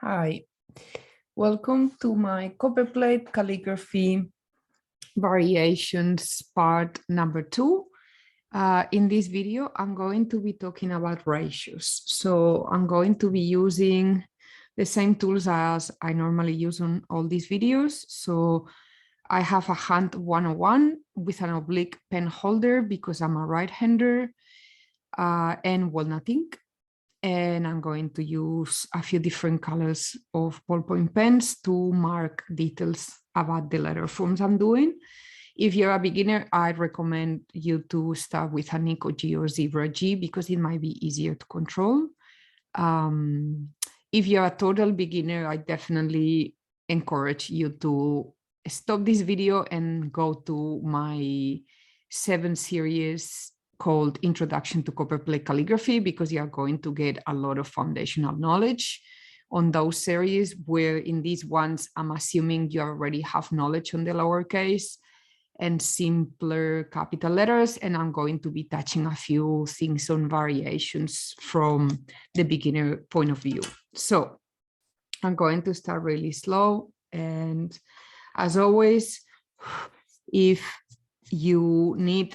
Hi, welcome to my Copperplate Calligraphy Variations part number 2. In this video, I'm going to be talking about ratios. So I'm going to be using the same tools as I normally use on all these videos. So I have a hand 101 with an oblique pen holder because I'm a right-hander and walnut ink. And I'm going to use a few different colors of ballpoint pens to mark details about the letter forms I'm doing. If you're a beginner, I recommend you to start with a Nikko G or Zebra G because it might be easier to control. If you're a total beginner, I definitely encourage you to stop this video and go to my 7 series called Introduction to Copperplate Calligraphy, because you are going to get a lot of foundational knowledge on those series, where in these ones, I'm assuming you already have knowledge on the lowercase and simpler capital letters, and I'm going to be touching a few things on variations from the beginner point of view. So I'm going to start really slow, and as always, if you need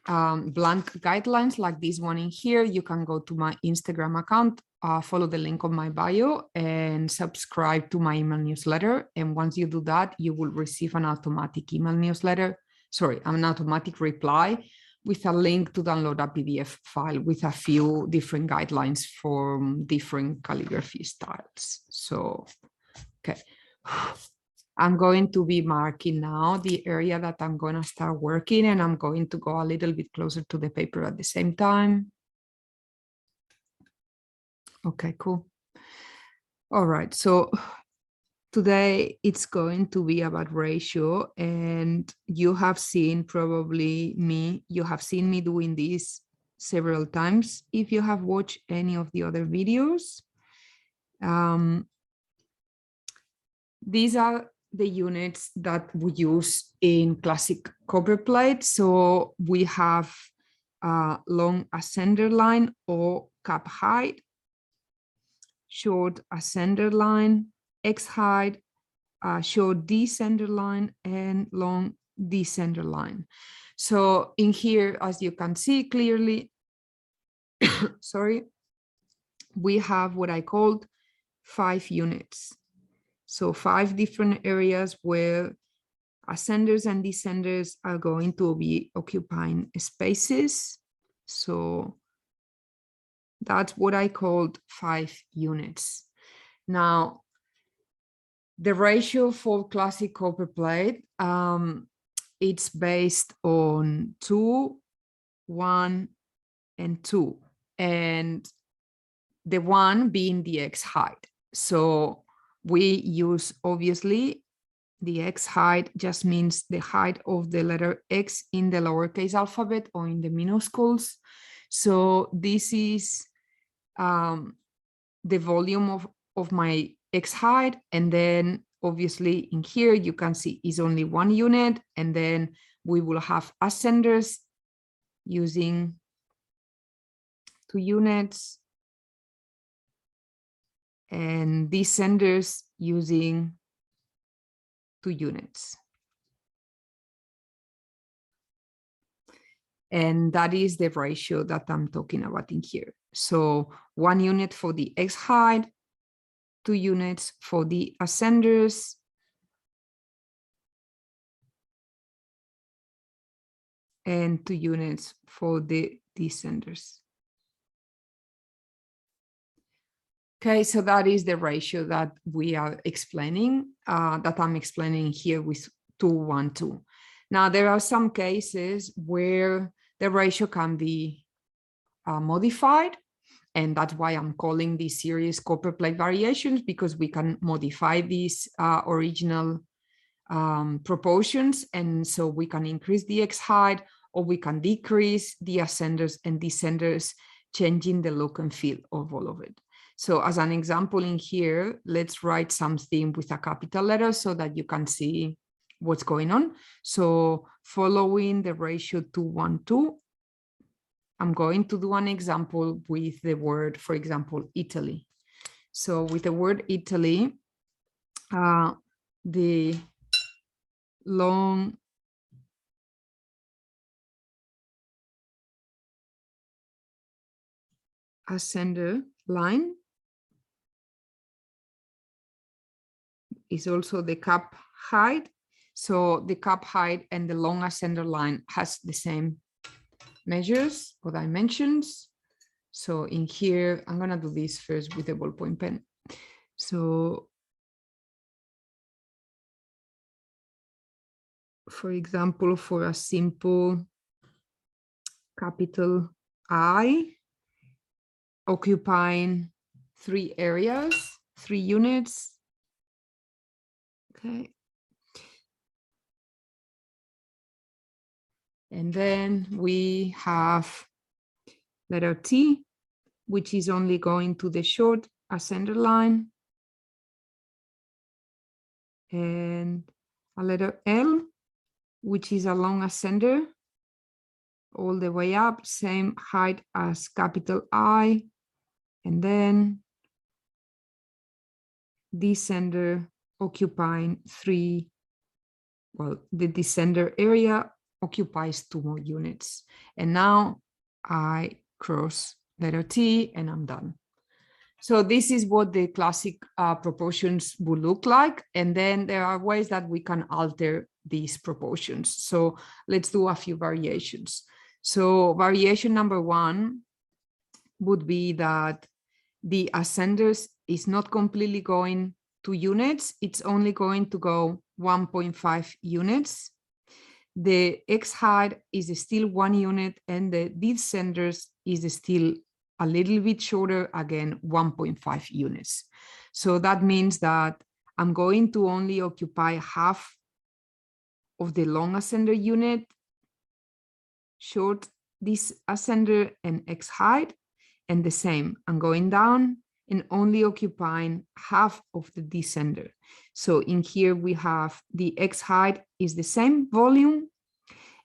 blank guidelines like this one in here, you can go to my Instagram account, follow the link on my bio, and subscribe to my email newsletter. And once you do that, you will receive an automatic email newsletter, an automatic reply with a link to download a PDF file with a few different guidelines from different calligraphy styles. So, okay. I'm going to be marking now the area that I'm going to start working, and I'm going to go a little bit closer to the paper at the same time. Okay, cool. All right, so today it's going to be about ratio, and you have seen you have seen me doing this several times if you have watched any of the other videos. These are the units that we use in classic copperplate. So we have long ascender line or cap height, short ascender line, X height, short descender line, and long descender line. So in here, as you can see clearly, sorry, we have what I called 5 units. So 5 different areas where ascenders and descenders are going to be occupying spaces. So that's what I called 5 units. Now, the ratio for classic copperplate, it's based on 2, 1, and 2, and the 1 being the X height. So we use, obviously, the X height just means the height of the letter X in the lowercase alphabet or in the minuscules. So this is the volume of my X height. And then obviously in here, you can see is only 1 unit. And then we will have ascenders using 2 units. And descenders using 2 units. And that is the ratio that I'm talking about in here. So 1 unit for the X height, 2 units for the ascenders, and 2 units for the descenders. Okay, so that is the ratio that we are explaining, that I'm explaining here with 2, 1, 2. Now, there are some cases where the ratio can be modified, and that's why I'm calling this series Copperplate Variations, because we can modify these original proportions, and so we can increase the X height, or we can decrease the ascenders and descenders, changing the look and feel of all of it. So as an example in here, let's write something with a capital letter so that you can see what's going on. So following the ratio 2, 1, 2, I'm going to do an example with the word, for example, Italy. So with the word Italy, the long ascender line is also the cap height. So the cap height and the long ascender line has the same measures or dimensions. So in here, I'm gonna do this first with a ballpoint pen. So for example, for a simple capital I, occupying 3 areas, 3 units. Okay. And then we have letter T, which is only going to the short ascender line. And a letter L, which is a long ascender all the way up, same height as capital I. And then descender occupying 3, well, the descender area occupies 2 more units. And now I cross letter T and I'm done. So this is what the classic proportions would look like. And then there are ways that we can alter these proportions. So let's do a few variations. So variation number 1 would be that the ascenders is not completely going to units. It's only going to go 1.5 units. The X height is still 1 unit and the descenders is still a little bit shorter, again, 1.5 units. So that means that I'm going to only occupy half of the long ascender unit, short this ascender and X height, and the same, I'm going down and only occupying half of the descender. So in here we have the X height is the same volume.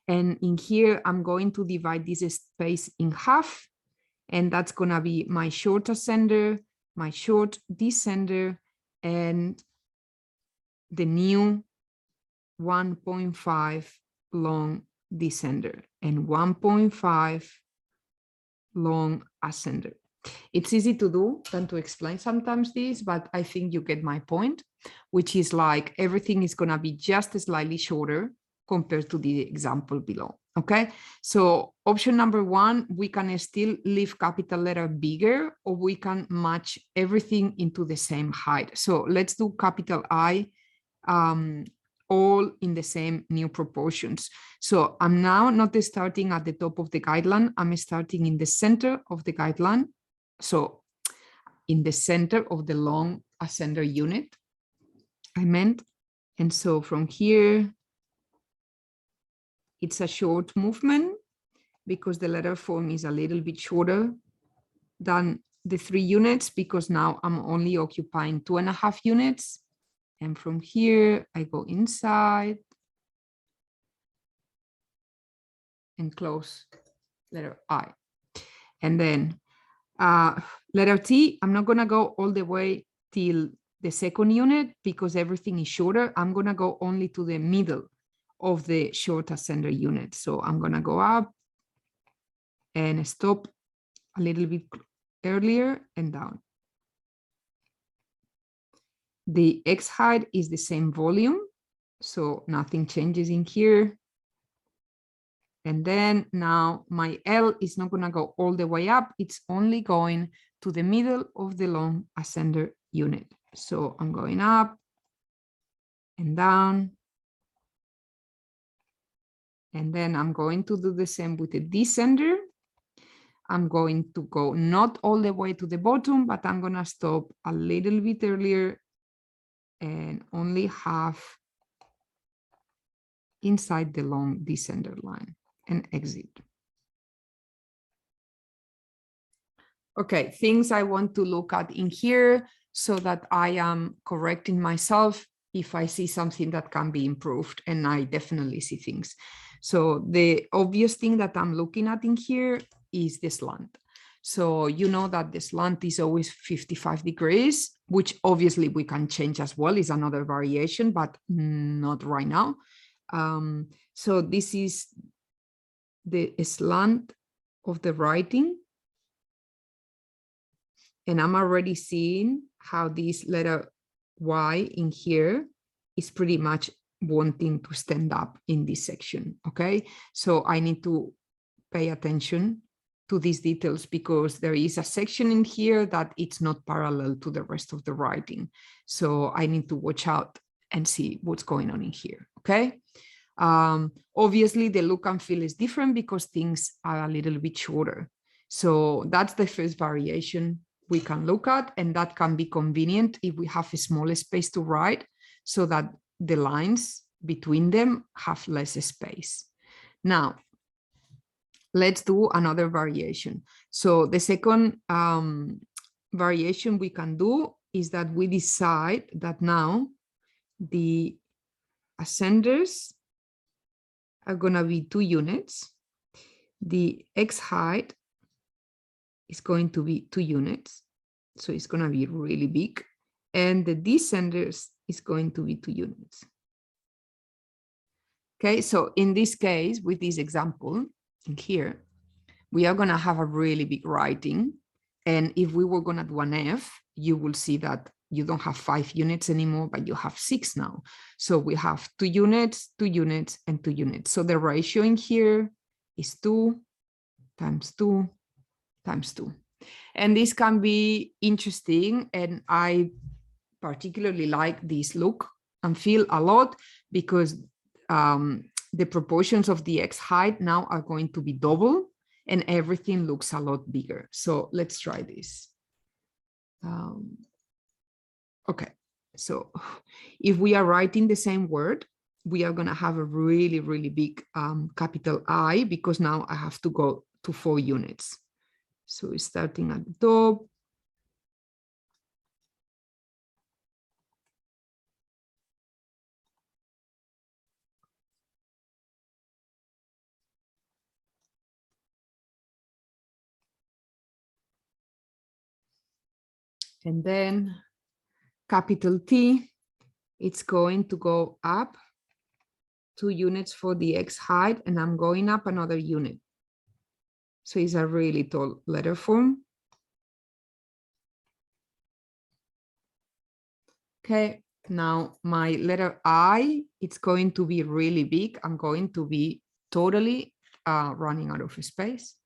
And in here, I'm going to divide this space in half. And that's gonna be my short ascender, my short descender, and the new 1.5 long descender and 1.5 long ascender. It's easy to do than to explain sometimes this, but I think you get my point, which is like everything is gonna be just slightly shorter compared to the example below. Okay, so option number 1, we can still leave capital letter bigger, or we can match everything into the same height. So let's do capital I, all in the same new proportions. So I'm now not starting at the top of the guideline, I'm starting in the center of the guideline. So in the center of the long ascender unit, I meant. And so from here, it's a short movement because the letter form is a little bit shorter than the 3 units, because now I'm only occupying 2.5 units. And from here, I go inside and close letter I. And then letter T, I'm not gonna go all the way till the second unit because everything is shorter. I'm gonna go only to the middle of the short ascender unit. So I'm gonna go up and stop a little bit earlier and down. The X height is the same volume, so nothing changes in here. And then now my L is not gonna go all the way up, it's only going to the middle of the long ascender unit. So I'm going up and down. And then I'm going to do the same with the descender. I'm going to go not all the way to the bottom, but I'm gonna stop a little bit earlier and only half inside the long descender line and exit. Okay, things I want to look at in here so that I am correcting myself if I see something that can be improved, and I definitely see things. So the obvious thing that I'm looking at in here is the slant. So you know that the slant is always 55 degrees, which obviously we can change as well, is another variation, but not right now. So this is the slant of the writing. And I'm already seeing how this letter Y in here is pretty much wanting to stand up in this section, okay? So I need to pay attention to these details because there is a section in here that it's not parallel to the rest of the writing. So I need to watch out and see what's going on in here, okay? Obviously, the look and feel is different because things are a little bit shorter. So that's the first variation we can look at, and that can be convenient if we have a smaller space to write so that the lines between them have less space. Now, let's do another variation. So the second variation we can do is that we decide that now the ascenders are going to be 2 units. The X height is going to be 2 units. So it's going to be really big. And the descenders is going to be 2 units. Okay, so in this case, with this example in here, we are going to have a really big writing. And if we were going to do an F, you will see that you don't have 5 units anymore, but you have 6 now. So we have 2 units, 2 units, and 2 units. So the ratio in here is 2 times 2 times 2. And this can be interesting. And I particularly like this look and feel a lot because the proportions of the X height now are going to be double and everything looks a lot bigger. So let's try this. Okay, so if we are writing the same word, we are going to have a really, really big capital I because now I have to go to 4 units. So starting at the top. And then capital T, it's going to go up 2 units for the X height, and I'm going up another unit. So it's a really tall letter form. Okay, now my letter I, it's going to be really big. I'm going to be totally running out of space.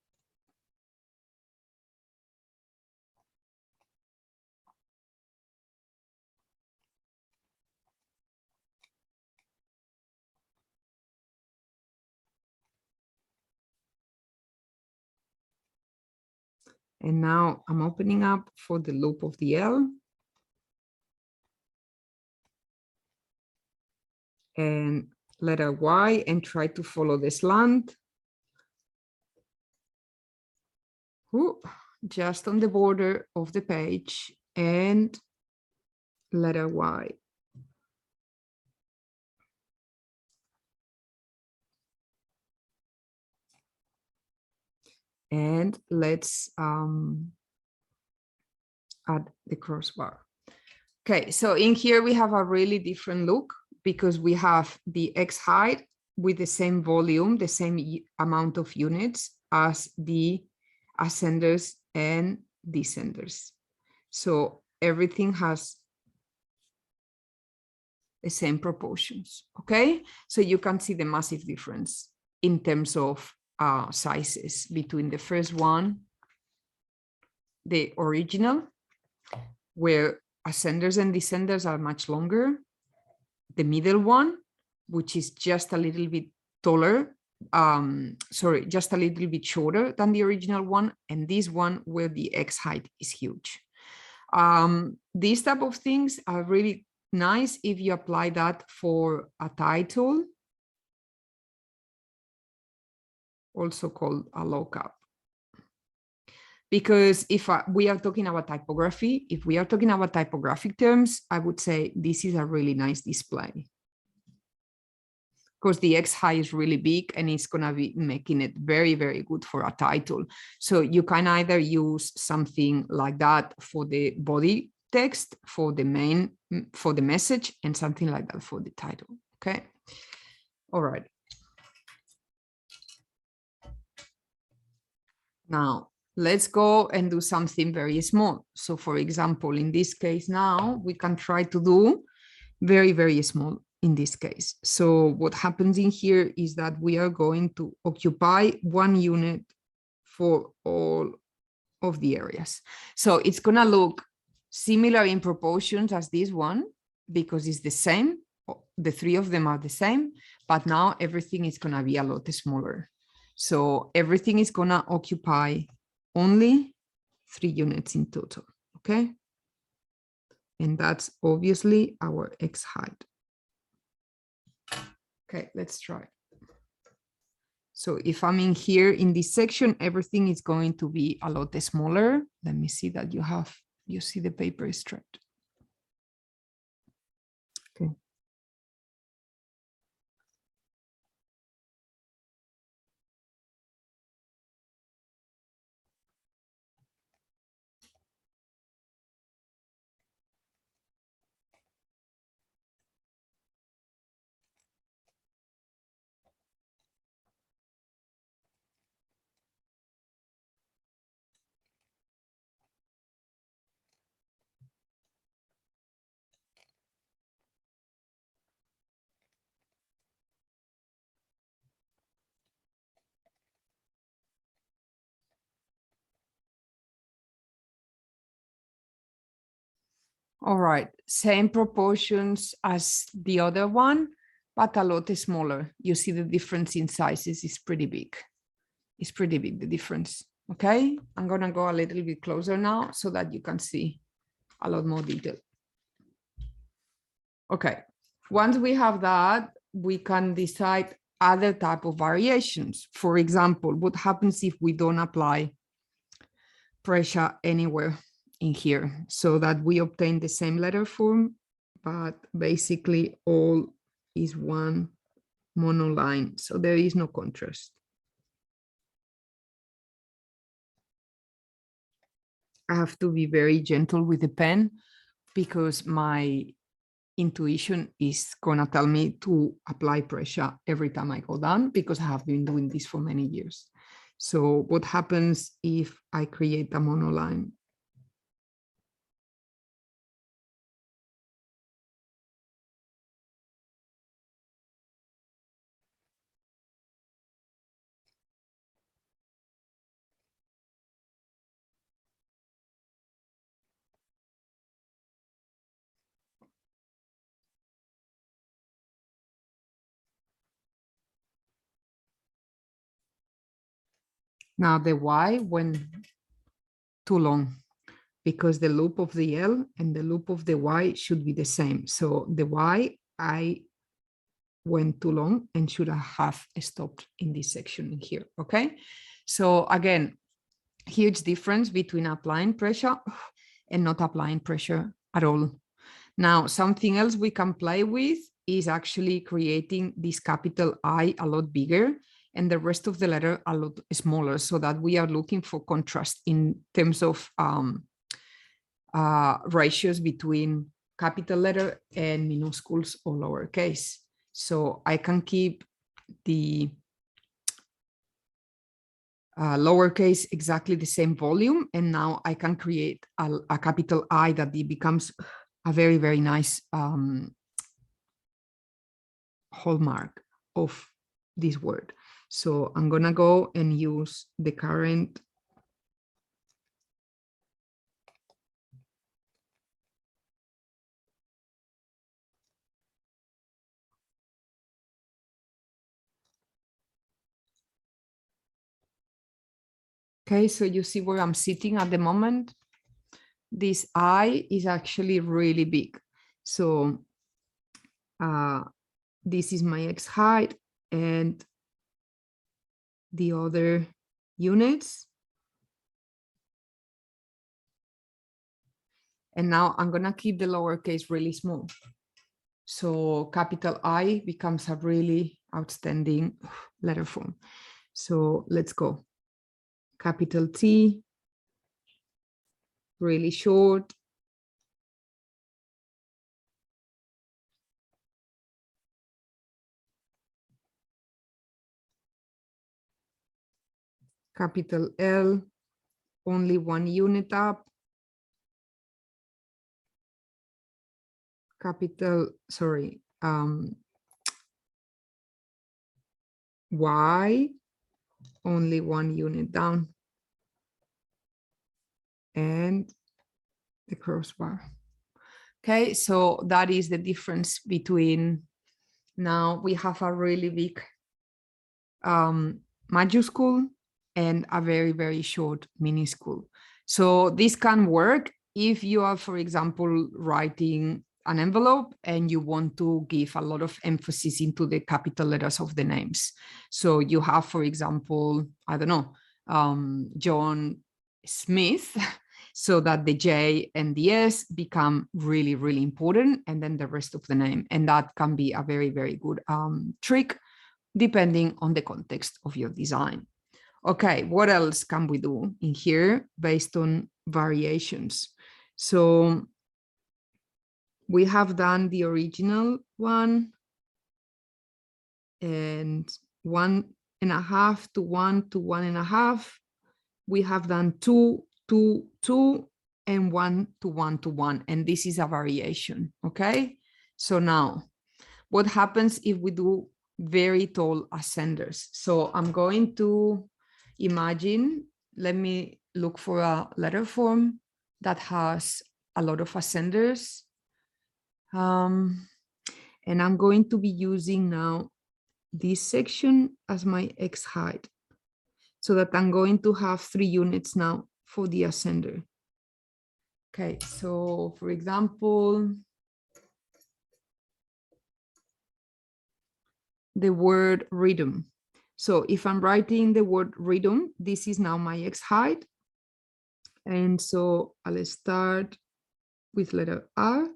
And now I'm opening up for the loop of the L. And letter Y and try to follow the slant. Ooh, just on the border of the page and letter Y. And let's add the crossbar. Okay, so in here we have a really different look because we have the X height with the same volume, the same amount of units as the ascenders and descenders. So everything has the same proportions, okay? So you can see the massive difference in terms of sizes between the first one, the original, where ascenders and descenders are much longer, the middle one, which is just a little bit taller, just a little bit shorter than the original one, and this one where the X height is huge. These type of things are really nice if you apply that for a title, also called a lockup. Because if we are talking about typography, if we are talking about typographic terms, I would say this is a really nice display. because the X height is really big and it's going to be making it very, very good for a title. So you can either use something like that for the body text, for the message, and something like that for the title. Okay. All right. Now, let's go and do something very small. So for example, in this case now, we can try to do very, very small in this case. So what happens in here is that we are going to occupy 1 unit for all of the areas. So it's going to look similar in proportions as this one, because it's the same. The 3 of them are the same, but now everything is going to be a lot smaller. So everything is going to occupy only 3 units in total, okay? And that's obviously our X height. Okay, let's try. So if I'm in here in this section, everything is going to be a lot smaller. Let me see that you see the paper is straight. Okay. All right, same proportions as the other one, but a lot smaller. You see the difference in sizes is pretty big. It's pretty big, the difference. Okay, I'm gonna go a little bit closer now so that you can see a lot more detail. Okay, once we have that, we can decide other type of variations. For example, what happens if we don't apply pressure anywhere in here, so that we obtain the same letter form, but basically all is one monoline, so there is no contrast. I have to be very gentle with the pen because my intuition is gonna tell me to apply pressure every time I go down, because I have been doing this for many years. So what happens if I create a monoline? Now the Y went too long, because the loop of the L and the loop of the Y should be the same. So the Y, I went too long and should have stopped in this section in here, okay? So again, huge difference between applying pressure and not applying pressure at all. Now, something else we can play with is actually creating this capital I a lot bigger and the rest of the letter a lot smaller, so that we are looking for contrast in terms of ratios between capital letter and minuscules or lowercase. So I can keep the lowercase exactly the same volume, and now I can create a capital I that it becomes a very, very nice hallmark of this word. So I'm gonna go and use the current okay, so you see where I'm sitting at the moment. This I is actually really big. So this is my X height and the other units. And now I'm gonna keep the lowercase really small. So capital I becomes a really outstanding letter form. So let's go. Capital T, really short. Capital L, only one unit up. Capital, sorry, Y, only one unit down. And the crossbar. Okay, so that is the difference between, now we have a really big majuscule and a very, very short minuscule. So this can work if you are, for example, writing an envelope and you want to give a lot of emphasis into the capital letters of the names. So you have, for example, I don't know, John Smith, so that the J and the S become really, really important, and then the rest of the name. And that can be a very, very good trick, depending on the context of your design. Okay, what else can we do in here based on variations? So we have done the original one, and 1.5 to 1 to 1.5. We have done 2 to 2 and 1 to 1 to 1, and this is a variation. Okay, so now what happens if we do very tall ascenders? So I'm going to imagine, let me look for a letter form that has a lot of ascenders. And I'm going to be using now this section as my X height, so that I'm going to have 3 units now for the ascender. Okay, so for example, the word rhythm. So if I'm writing the word rhythm, this is now my X height. And so I'll start with letter R.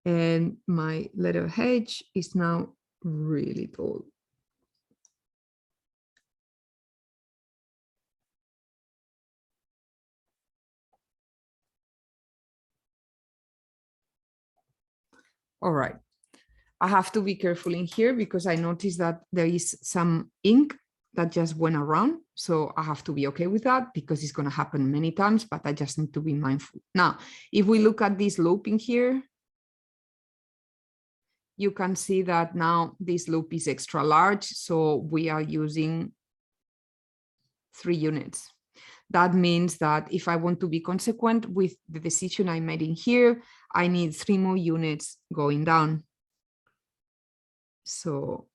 And my letter H is now really tall. All right. I have to be careful in here because I noticed that there is some ink that just went around. So I have to be okay with that because it's going to happen many times, but I just need to be mindful. Now, if we look at this loop in here, you can see that now this loop is extra large. So we are using 3 units. That means that if I want to be consequent with the decision I made in here, I need 3 more units going down. So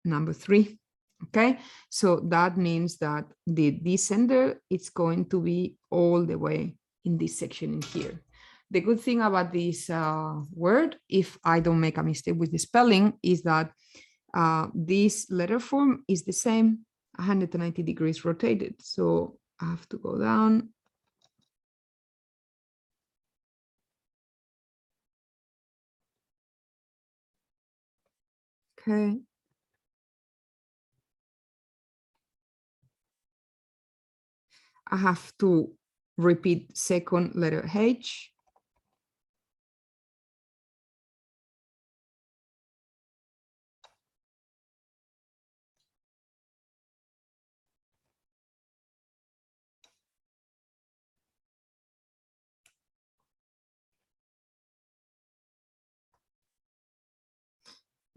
number 3, okay? So that means that the descender, it's going to be all the way in this section in here. The good thing about this word, if I don't make a mistake with the spelling, is that this letter form is the same 190 degrees rotated. So I have to go down. Okay. I have to repeat second letter H.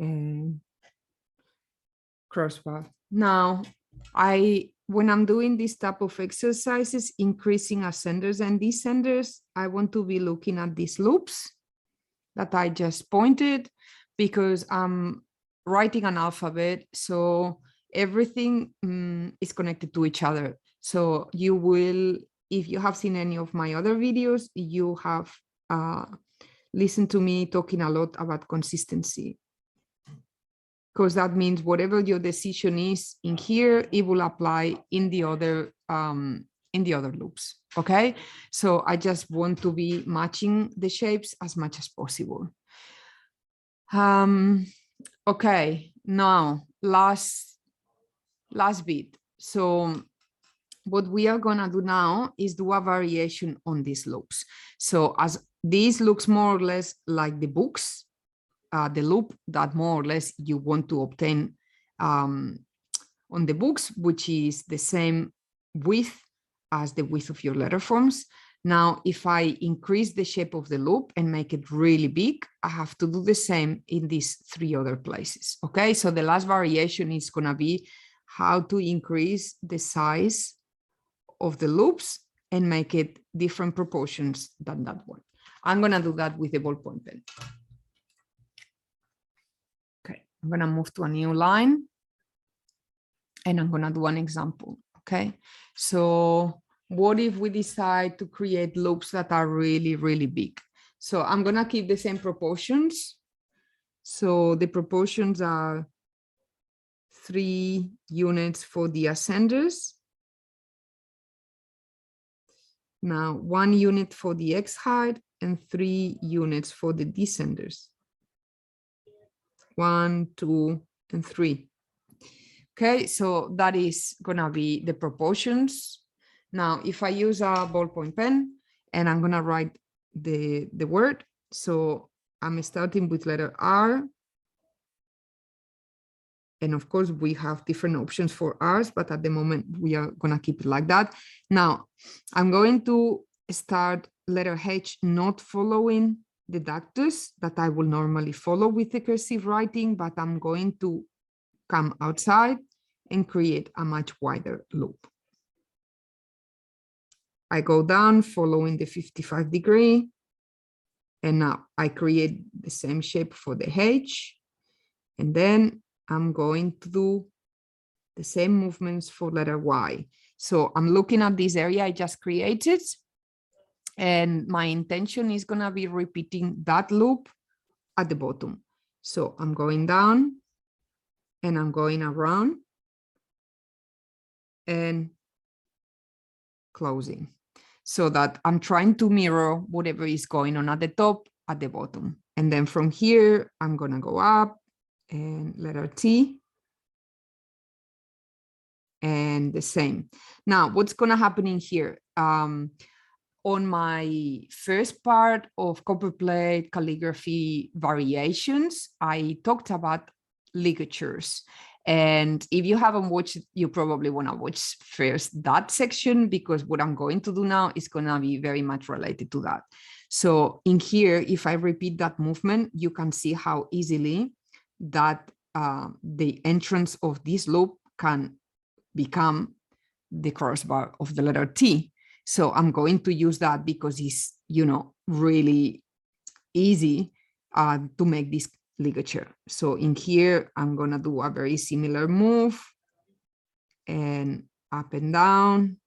And crossbar. Now, when I'm doing this type of exercises, increasing ascenders and descenders, I want to be looking at these loops that I just pointed, because I'm writing an alphabet, so everything is connected to each other. So you will, if you have seen any of my other videos, you have listened to me talking a lot about consistency, because that means whatever your decision is in here, it will apply in the other in the other loops, okay? So I just want to be matching the shapes as much as possible. Okay, now last bit. So what we are gonna do now is do a variation on these loops. So as this looks more or less like the books, the loop that more or less you want to obtain on the books, which is the same width as the width of your letter forms. Now, if I increase the shape of the loop and make it really big, I have to do the same in these 3 other places, okay? So the last variation is gonna be how to increase the size of the loops and make it different proportions than that one. I'm gonna do that with a ballpoint pen. Okay, I'm gonna move to a new line and I'm gonna do an example, okay? So what if we decide to create loops that are really, really big? So I'm gonna keep the same proportions. So the proportions are 3 units for the ascenders. Now 1 unit for the X height and 3 units for the descenders. 1, 2, and 3. Okay, so that is gonna be the proportions. Now, if I use a ballpoint pen and I'm gonna write the word, so I'm starting with letter R. And of course, we have different options for R's, but at the moment we are gonna keep it like that. Now, I'm going to start letter H not following the dactys that I will normally follow with the cursive writing, but I'm going to come outside and create a much wider loop. I go down following the 55-degree, and now I create the same shape for the H, and then I'm going to do the same movements for letter Y. So I'm looking at this area I just created, and my intention is gonna be repeating that loop at the bottom. So I'm going down and I'm going around and closing, so that I'm trying to mirror whatever is going on at the top, at the bottom. And then from here, I'm gonna go up and letter T and the same. Now, what's gonna happen in here? On my first part of Copperplate Calligraphy Variations, I talked about ligatures. And if you haven't watched it, you probably want to watch first that section, because what I'm going to do now is going to be very much related to that. So in here, if I repeat that movement, you can see how easily that the entrance of this loop can become the crossbar of the letter T. So I'm going to use that because it's, you know, really easy to make this ligature. So in here, I'm going to do a very similar move and up and down.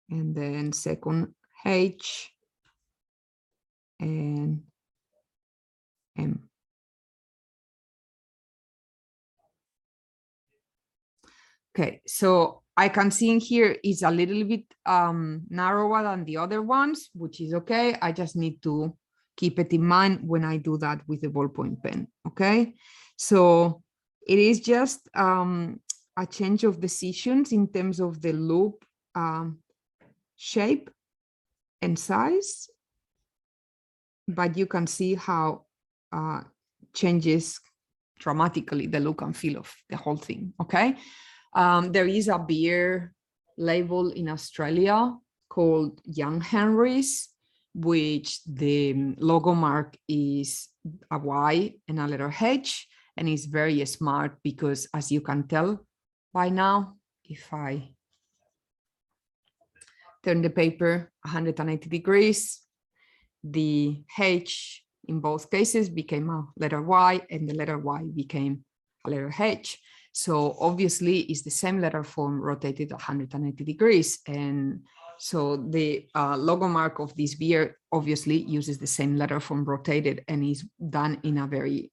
And then second H and M. Okay, so I can see in here is a little bit narrower than the other ones, which is okay. I just need to keep it in mind when I do that with the ballpoint pen, okay? So it is just a change of decisions in terms of the loop shape and size, but you can see how changes dramatically the look and feel of the whole thing, okay? There is a beer label in Australia called Young Henry's, which the logo mark is a Y and a letter H, and it's very smart because, as you can tell by now, if I turn the paper 180 degrees, the H in both cases became a letter Y and the letter Y became a letter H. So obviously it's the same letter form rotated 180 degrees. And so the logo mark of this beer obviously uses the same letter form rotated and is done in a very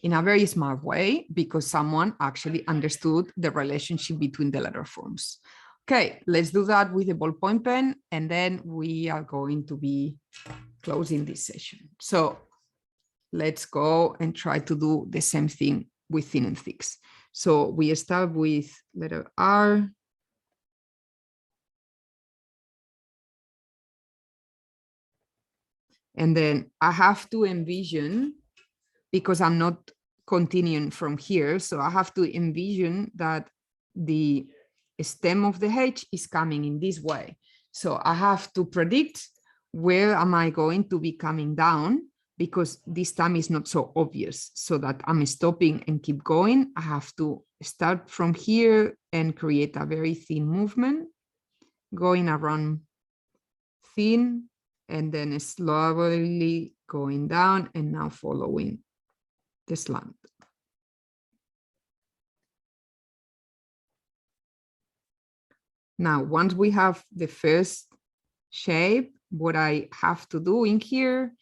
in a very smart way because someone actually understood the relationship between the letter forms. Okay, let's do that with a ballpoint pen, and then we are going to be closing this session. So let's go and try to do the same thing with thin and thicks. So we start with letter R. And then I have to envision, because I'm not continuing from here, so I have to envision that the stem of the H is coming in this way. So I have to predict where am I going to be coming down, because this time is not so obvious, so that I'm stopping and keep going. I have to start from here and create a very thin movement, going around thin, and then slowly going down and now following the slant. Now, once we have the first shape, what I have to do in here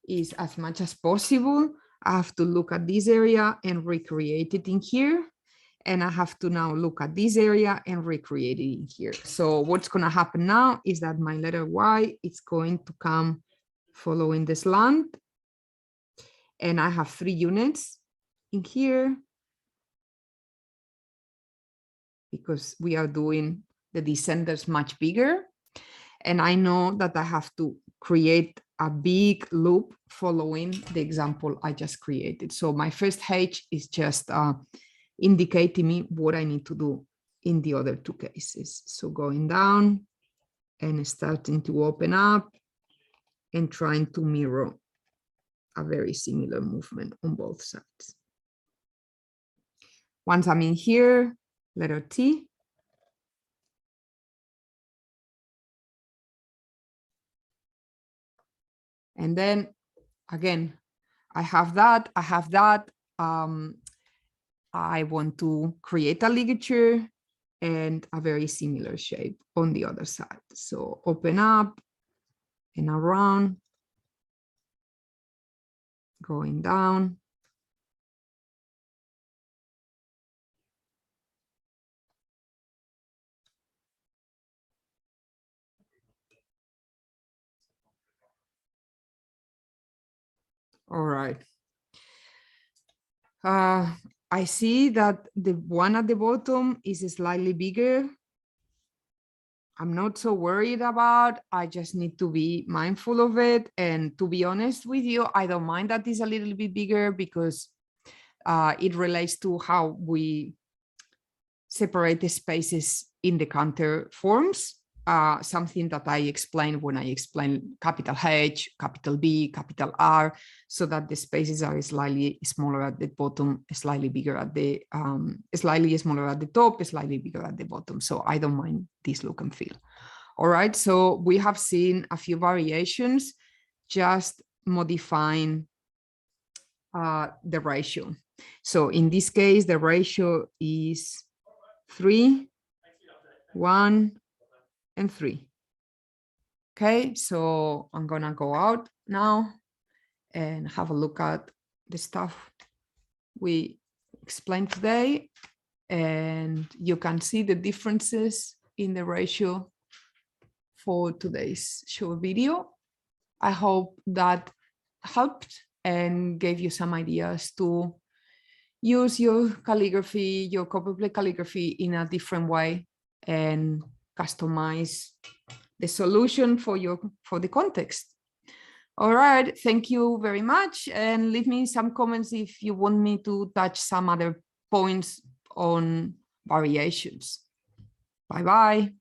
is, as much as possible, I have to look at this area and recreate it in here. And I have to now look at this area and recreate it in here. So what's going to happen now is that my letter Y is going to come following the slant. And I have 3 units in here, because we are doing the descenders much bigger. And I know that I have to create a big loop following the example I just created. So my first H is just indicating me what I need to do in the other 2 cases. So going down and starting to open up and trying to mirror a very similar movement on both sides. Once I'm in here, letter T. And then again, I have that. I want to create a ligature and a very similar shape on the other side. So open up and around, going down. All right. I see that the one at the bottom is slightly bigger. I'm not so worried about. I just need to be mindful of it. And to be honest with you, I don't mind that it's a little bit bigger, because it relates to how we separate the spaces in the counter forms. Something that I explained when I explained capital H, capital B, capital R, so that the spaces are slightly smaller at the bottom, slightly bigger at the, slightly smaller at the top, slightly bigger at the bottom. So I don't mind this look and feel. All right, so we have seen a few variations, just modifying the ratio. So in this case, the ratio is 3, 1, and 3. Okay, so I'm gonna go out now and have a look at the stuff we explained today, and you can see the differences in the ratio for today's short video. I hope that helped and gave you some ideas to use your calligraphy, your Copperplate calligraphy in a different way and customize the solution for the context. All right, thank you very much, and leave me some comments if you want me to touch some other points on variations. Bye-bye.